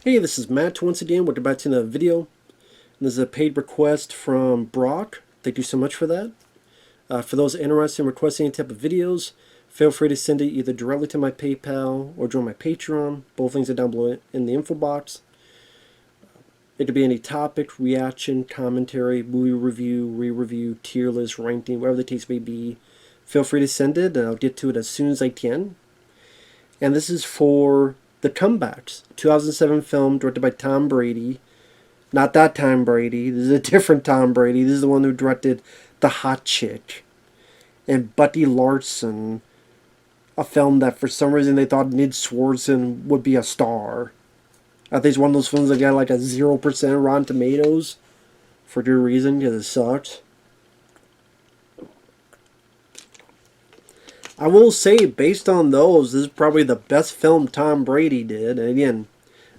Hey, this is Matt once again. Welcome back to the video. This is a paid request from Brock. Thank you so much for that. For those interested in requesting any type of videos, feel free to send it either directly to my PayPal or join my Patreon. Both links are down below in the info box. It could be any topic, reaction, commentary, movie review, re-review, tier list, ranking, whatever the case may be. Feel free to send it, and I'll get to it as soon as I can. And this is for The Comebacks, 2007 film directed by Tom Brady. Not that Tom Brady. This is a different Tom Brady. This is the one who directed The Hot Chick and Buddy Larson, a film that for some reason they thought Nid Swartzen would be a star. I think it's one of those films that got like a 0% Rotten Tomatoes for good reason, because it sucked. I will say, based on those, this is probably the best film Tom Brady did. And again,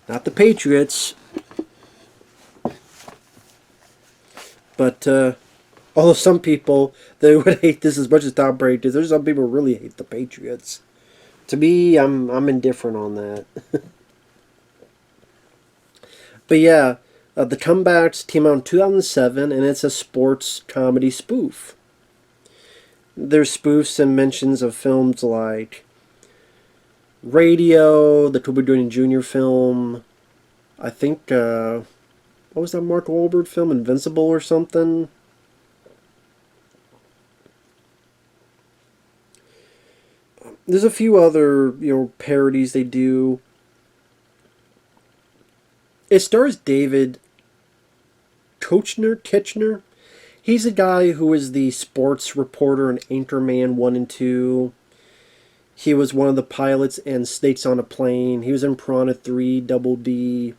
not the Patriots. But, although some people, they would hate this as much as Tom Brady did. There's some people who really hate the Patriots. To me, I'm indifferent on that. But yeah, The Comebacks came out in 2007, and it's a sports comedy spoof. There's spoofs and mentions of films like Radio, the Cuba Gooding Jr. film, I think, what was that Mark Wahlberg film, Invincible or something? There's a few other, parodies they do. It stars David Kitchener. He's a guy who is the sports reporter in Anchorman 1 and 2. He was one of the pilots in Snakes on a Plane. He was in Piranha 3, Double D.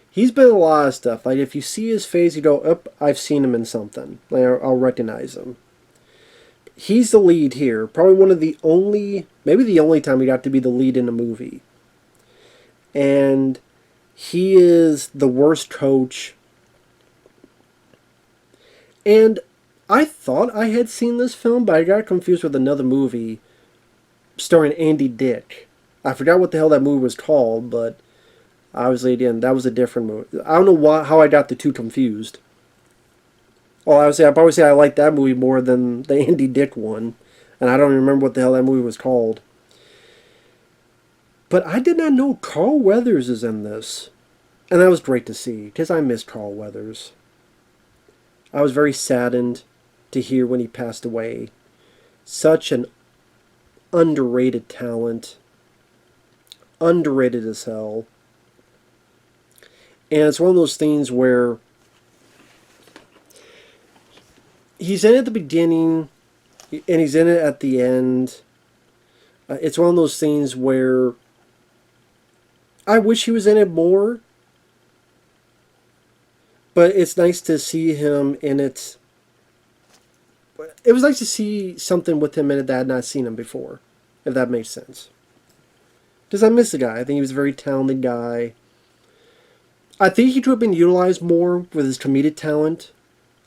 He's been in a lot of stuff. Like, if you see his face, you go, oh, I've seen him in something. Like, I'll recognize him. He's the lead here. Probably one of the only, maybe the only time he got to be the lead in a movie. And he is the worst coach. And I thought I had seen this film, but I got confused with another movie starring Andy Dick. I forgot what the hell that movie was called, but obviously, again, that was a different movie. I don't know how I got the two confused. Well, I'd probably say I like that movie more than the Andy Dick one, and I don't even remember what the hell that movie was called. But I did not know Carl Weathers is in this, and that was great to see, because I miss Carl Weathers. I was very saddened to hear when he passed away. Such an underrated talent. Underrated as hell. And it's one of those things where he's in it at the beginning and he's in it at the end. It's one of those things where I wish he was in it more. But it's nice to see him in it. It was nice to see something with him in it that I had not seen him before, if that makes sense. Because I miss the guy. I think he was a very talented guy. I think he could have been utilized more with his comedic talent.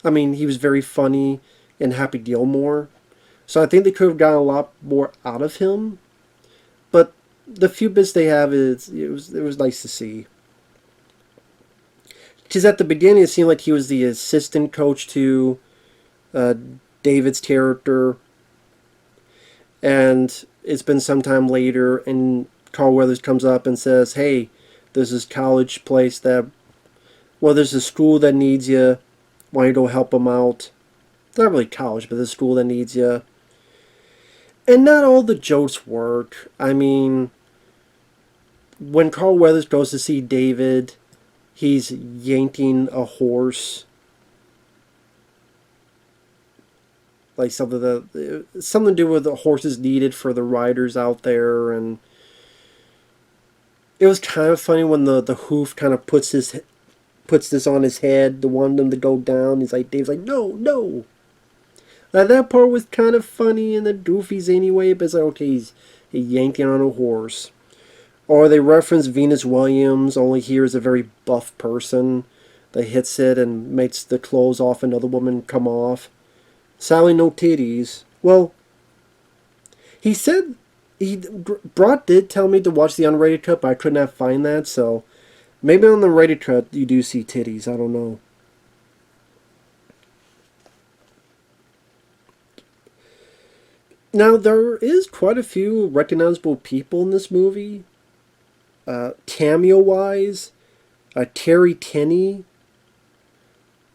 I mean, he was very funny in Happy Gilmore. So I think they could have gotten a lot more out of him. But the few bits they have, it was nice to see. Because at the beginning, it seemed like he was the assistant coach to David's character. And it's been some time later, and Carl Weathers comes up and says, hey, there's this college place that, well, there's a school that needs you. Why don't you go help them out? It's not really college, but there's a school that needs you. And not all the jokes work. I mean, when Carl Weathers goes to see David, he's yanking a horse. Like something to do with the horses needed for the riders out there. And it was kind of funny when the hoof kind of puts this on his head to want him to go down. Dave's like, no. Now, that part was kind of funny and the goofies anyway, but it's like, okay, he's yanking on a horse. Or they reference Venus Williams, only here is a very buff person that hits it and makes the clothes off another woman come off. Sally, no titties. Well, he said Brock did tell me to watch the unrated cut, but I could not find that, so Maybe on the rated cut you do see titties. I don't know. Now there is quite a few recognizable people in this movie. Cameo wise, Terry Tenney,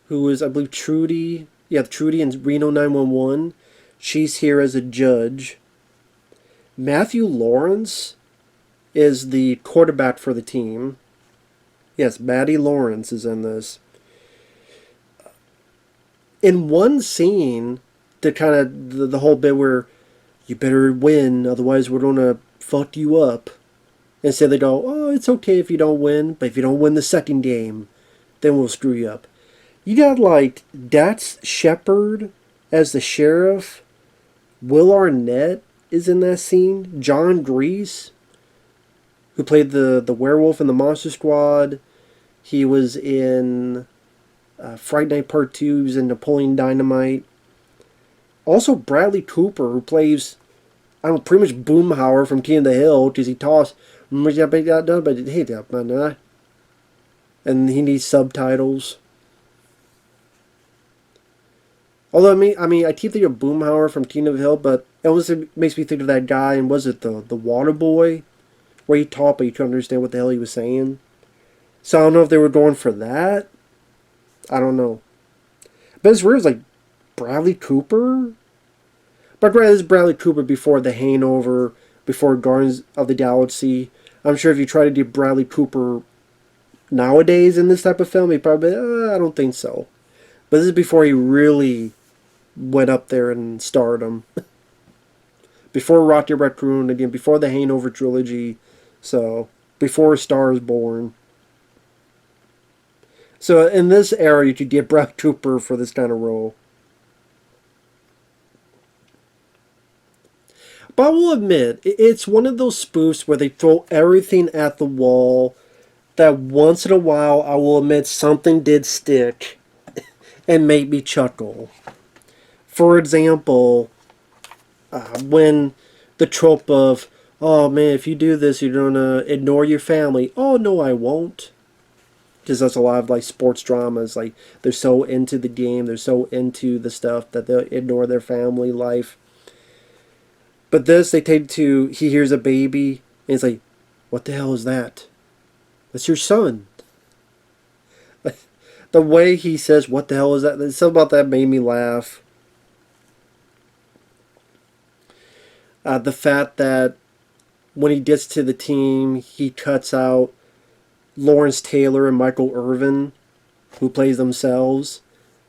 who is I believe Trudy. Yeah, Trudy in Reno 911. She's here as a judge. Matthew Lawrence is the quarterback for the team. Yes, Matty Lawrence is in this. In one scene, the whole bit where you better win, otherwise we're gonna fuck you up. Instead they go, oh, it's okay if you don't win, but if you don't win the second game, then we'll screw you up. You got like Dax Shepard as the sheriff. Will Arnett is in that scene. John Grease, who played the werewolf in the Monster Squad. He was in Fright Night Part 2. He was in Napoleon Dynamite. Also Bradley Cooper, who plays, I don't know, pretty much Boomhauer from King of the Hill, because he tossed, and he needs subtitles. Although I keep thinking of Boomhauer from King of the Hill, but it also makes me think of that guy, and was it the Water Boy, where he taught but you couldn't understand what the hell he was saying. So I don't know if they were going for that. I don't know. But it's weird, it's like Bradley Cooper? But granted, this is Bradley Cooper before The Hangover, before Guardians of the Galaxy. I'm sure if you try to do Bradley Cooper nowadays in this type of film, he'd probably I don't think so. But this is before he really went up there in stardom. Before Rocky Raccoon, again, before the Hangover trilogy. So, before Star is Born. So, in this era, you could get Bradley Cooper for this kind of role. But I will admit, it's one of those spoofs where they throw everything at the wall that once in a while, I will admit, something did stick and make me chuckle. For example, when the trope of, oh man, if you do this, you're going to ignore your family. Oh no, I won't. Because that's a lot of like sports dramas. Like, they're so into the game, they're so into the stuff that they'll ignore their family life. But this, they take to, he hears a baby, and it's like, what the hell is that? That's your son. The way he says, what the hell is that? Something about that made me laugh. The fact that when he gets to the team, he cuts out Lawrence Taylor and Michael Irvin, who plays themselves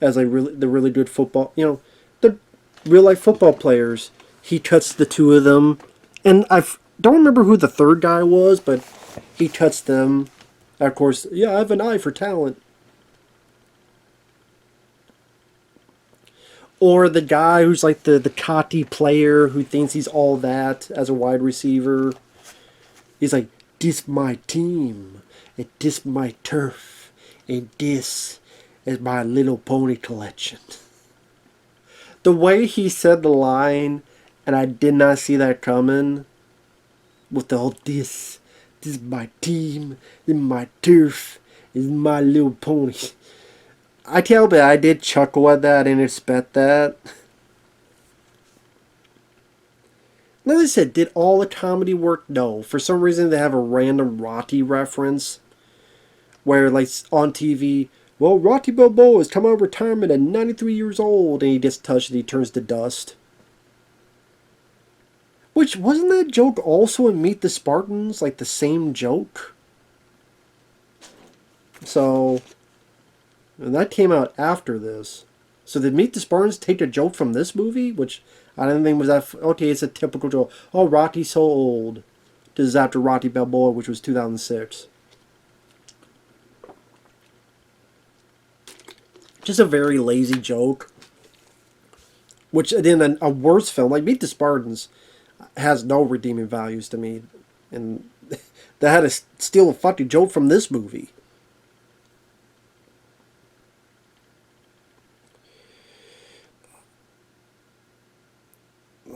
as the really good football, the real life football players. He cuts the two of them, and I don't remember who the third guy was, but he cuts them. Of course, yeah, I have an eye for talent. Or the guy who's like the cocky player who thinks he's all that as a wide receiver. He's like, this my team, and this my turf, and this is my Little Pony collection. The way he said the line, and I did not see that coming, with the whole this is my team, this is my turf, this is my Little Pony. I tell you, I did chuckle at that. I didn't expect that. Like I said, did all the comedy work? No. For some reason, they have a random Rocky reference. Where, like, on TV, well, Rocky Balboa has come out of retirement at 93 years old. And he gets touched and he turns to dust. Which, wasn't that joke also in Meet the Spartans? Like, the same joke? So... And that came out after this. So did Meet the Spartans take a joke from this movie? Which I didn't think was that... Okay, it's a typical joke. Oh, Rocky's so old. This is after Rocky Balboa, which was 2006. Just a very lazy joke. Which, then a worse film, like Meet the Spartans, has no redeeming values to me. And they had to steal a fucking joke from this movie.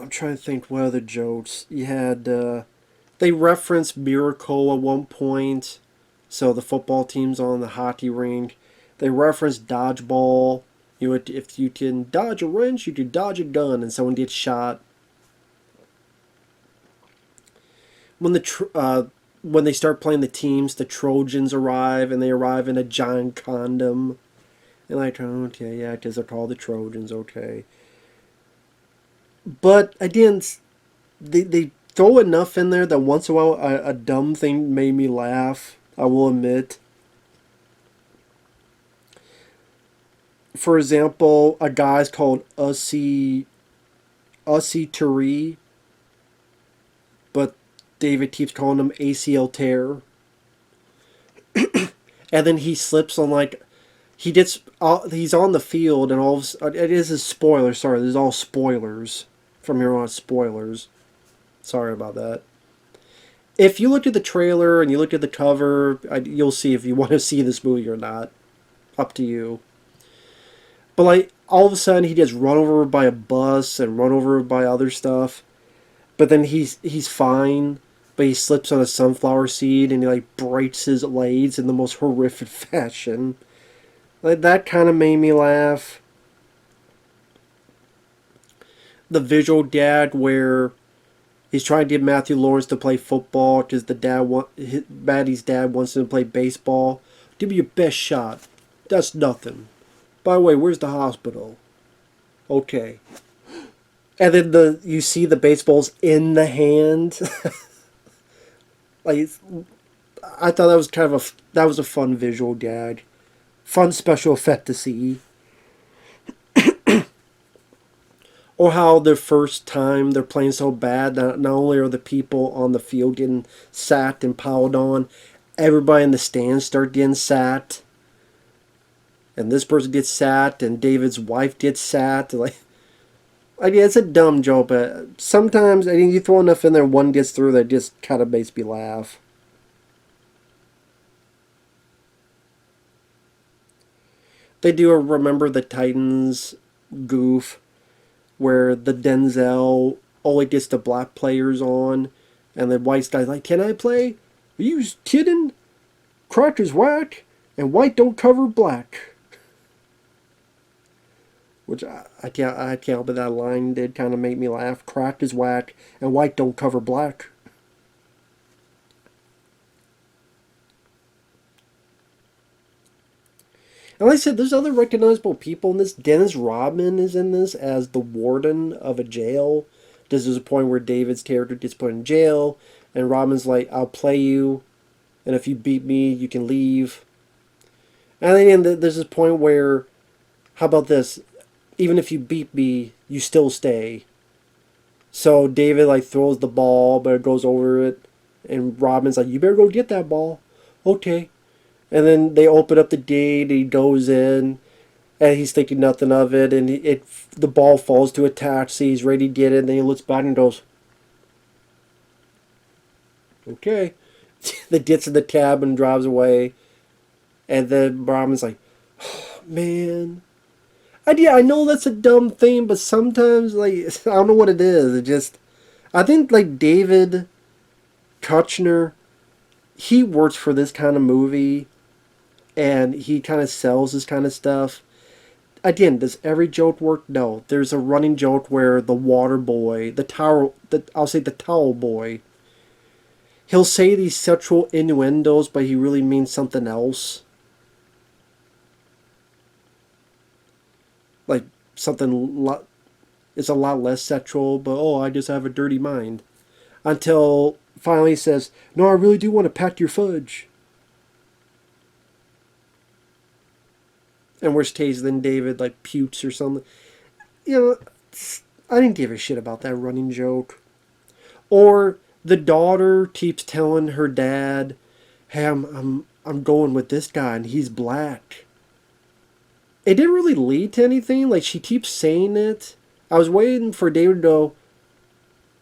I'm trying to think what other jokes. You had, they referenced Miracle at one point. So the football team's on the hockey rink. They reference dodgeball. If you can dodge a wrench, you can dodge a gun, and someone gets shot. When they start playing the teams, the Trojans arrive, and they arrive in a giant condom. And like, oh, okay, yeah, because they're called the Trojans, okay. But again, they throw enough in there that once in a while a dumb thing made me laugh. I will admit. For example, a guy's called Odysee Turi, but David keeps calling him ACL tear. And then he slips on like he's on the field and all of, it is a spoiler. Sorry, there's all spoilers from here on. Spoilers. Sorry about that. If you look at the trailer and you look at the cover, you'll see if you want to see this movie or not. Up to you. But like all of a sudden he gets run over by a bus and run over by other stuff. But then he's fine. But he slips on a sunflower seed and he like breaks his legs in the most horrific fashion. Like that kind of made me laugh. The visual gag where he's trying to get Matthew Lawrence to play football because Maddie's dad wants him to play baseball. Give me your best shot. That's nothing. By the way, where's the hospital? Okay. And then you see the baseball's in the hand. Like, I thought that was that was a fun visual gag, fun special effect to see. Or how the first time they're playing so bad that not only are the people on the field getting sacked and piled on, everybody in the stands start getting sacked. And this person gets sacked, and David's wife gets sacked. Like, I mean, it's a dumb joke, but sometimes I think you throw enough in there, one gets through that just kind of makes me laugh. They do a Remember the Titans goof where the Denzel only gets the black players on, and the white guy's like, "Can I play? Are you kidding? Cracker's whack, and white don't cover black." Which I can't help but that line did kind of make me laugh. Cracked is whack, and white don't cover black. And like I said, there's other recognizable people in this. Dennis Rodman is in this as the warden of a jail. This is a point where David's character gets put in jail, and Rodman's like, "I'll play you, and if you beat me, you can leave." And then there's this point where, how about this? Even if you beat me, you still stay. So David like throws the ball, but it goes over it, and Rodman's like, "You better go get that ball." Okay. And then they open up the gate, and he goes in, and he's thinking nothing of it, and the ball falls to a taxi. He's ready to get it, and then he looks back and goes, "Okay." Then gets in the cab and drives away, and then Rodman's like, "Oh, man." Yeah, I know that's a dumb thing, but sometimes, like, I don't know what it is. I think, like, David Kushner, he works for this kind of movie, and he kind of sells this kind of stuff. Again, does every joke work? No. There's a running joke where the water boy, I'll say the towel boy, he'll say these sexual innuendos, but he really means something else. Like something it's a lot less sexual, but I just have a dirty mind. Until finally he says, "No, I really do want to pack your fudge." And worst case, then David like pukes or something. I didn't give a shit about that running joke. Or the daughter keeps telling her dad, "Hey, I'm going with this guy, and he's black." It didn't really lead to anything. Like, she keeps saying it. I was waiting for David to go,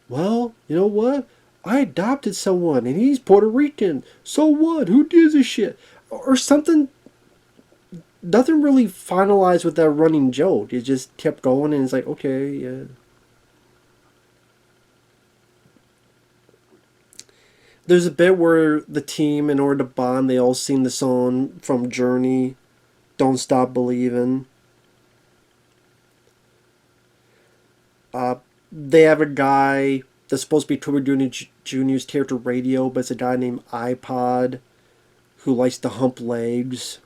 "Well, you know what? I adopted someone, and he's Puerto Rican. So what? Who gives a shit?" Or something. Nothing really finalized with that running joke. It just kept going, and it's like, okay, yeah. There's a bit where the team, in order to bond, they all sing the song from Journey, "Don't Stop Believin'." They have a guy that's supposed to be Robert Downey Jr.'s character Radio, but it's a guy named iPod who likes to hump legs.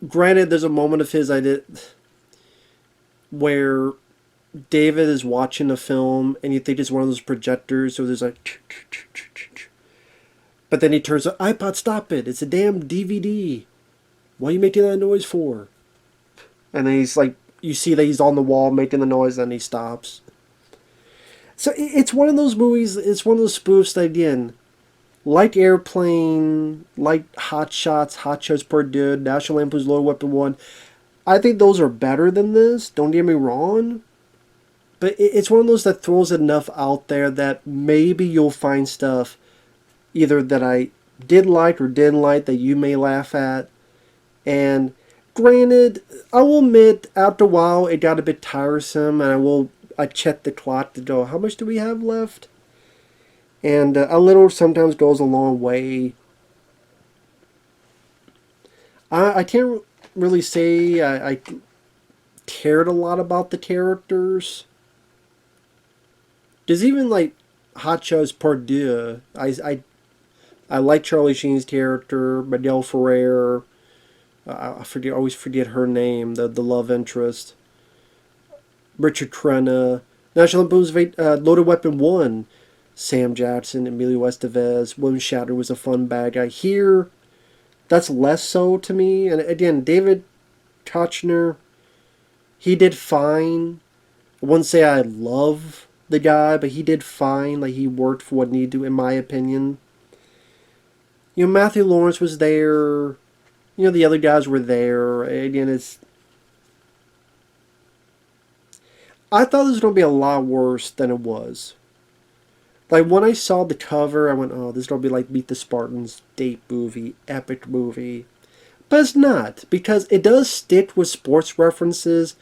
Granted, there's a moment of his where David is watching a film and you think it's one of those projectors, so there's like, but then he turns on, iPod, stop it! It's a damn DVD. What are you making that noise for? And then he's like, you see that he's on the wall making the noise, then he stops. So it's one of those movies, it's one of those spoofs that, again, like Airplane, like Hot Shots Per Dude, National Lampoon's Lethal Weapon 1, I think those are better than this, don't get me wrong. But it's one of those that throws enough out there that maybe you'll find stuff either that I did like or didn't like that you may laugh at. And granted, I will admit, after a while, it got a bit tiresome, and I checked the clock to go, how much do we have left? And a little sometimes goes a long way. I can't really say I cared a lot about the characters. There's even like Hot Shots Per Dude. I like Charlie Sheen's character, Miguel Ferrer. I always forget her name, the love interest. Richard Crenna. National Lampoon's Loaded Weapon 1. Sam Jackson, Emilio Estevez, William Shatner was a fun bad guy. Here, that's less so to me. And again, David Koechner, he did fine. I wouldn't say I love the guy, but he did fine. Like, he worked for what needed to, in my opinion. You know, Matthew Lawrence was there. You know, the other guys were there. Again, I thought this was going to be a lot worse than it was. Like, when I saw the cover, I went, oh, this is going to be like Meet the Spartans, date movie, epic movie. But it's not, because it does stick with sports references.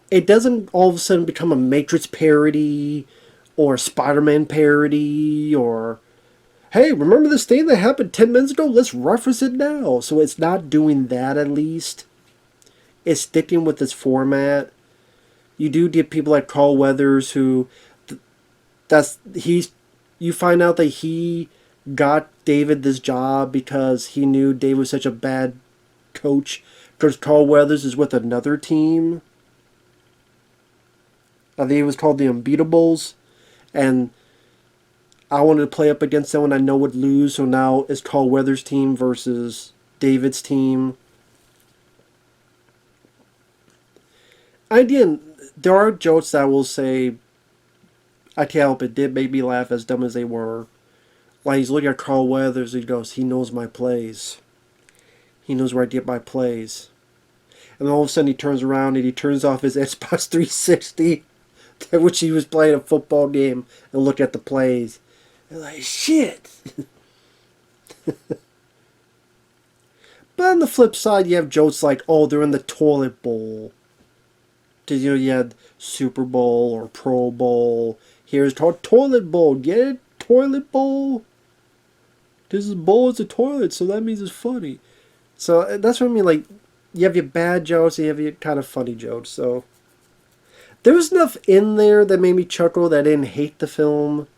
It doesn't all of a sudden become a Matrix parody, or a Spider-Man parody, or, hey, remember this thing that happened 10 minutes ago? Let's reference it now. So it's not doing that, at least. It's sticking with its format. You do get people like Carl Weathers who, you find out that he got David this job because he knew David was such a bad coach, because Carl Weathers is with another team. I think it was called the Unbeatables, and I wanted to play up against someone I know would lose, so now it's Carl Weathers' team versus David's team. Again, there are jokes that I will say, I can't help it, did make me laugh, as dumb as they were. Like, he's looking at Carl Weathers, and he goes, he knows my plays. He knows where I get my plays. And then all of a sudden he turns around and he turns off his Xbox 360, which he was playing a football game, and looked at the plays. And like, shit! But on the flip side, you have jokes like, oh, they're in the toilet bowl. Because, you know, you had Super Bowl or Pro Bowl. Here's toilet bowl. Get it? Toilet bowl? This bowl is a toilet, so that means it's funny. So that's what I mean. Like, you have your bad jokes and you have your kind of funny jokes. So there was enough in there that made me chuckle that I didn't hate the film.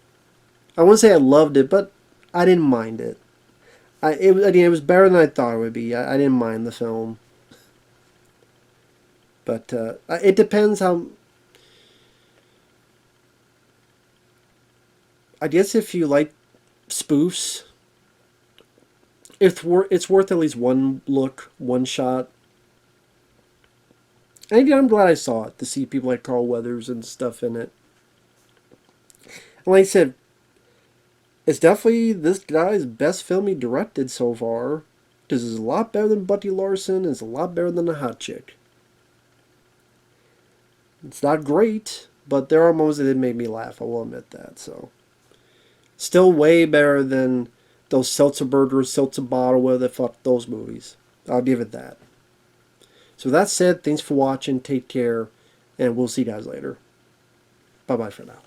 I wouldn't say I loved it, but I didn't mind it. It was better than I thought it would be. I didn't mind the film. But it depends how... I guess if you like spoofs, it's worth at least one look, one shot. And again, I'm glad I saw it, to see people like Carl Weathers and stuff in it. And like I said, it's definitely this guy's best film he directed so far. This is a lot better than Bucky Larson, and it's a lot better than The Hot Chick. It's not great, but there are moments that did make me laugh, I will admit that. So, still way better than those seltzer burgers, seltzer bottle, where they fuck those movies. I'll give it that. So with that said, thanks for watching, take care, and we'll see you guys later. Bye-bye for now.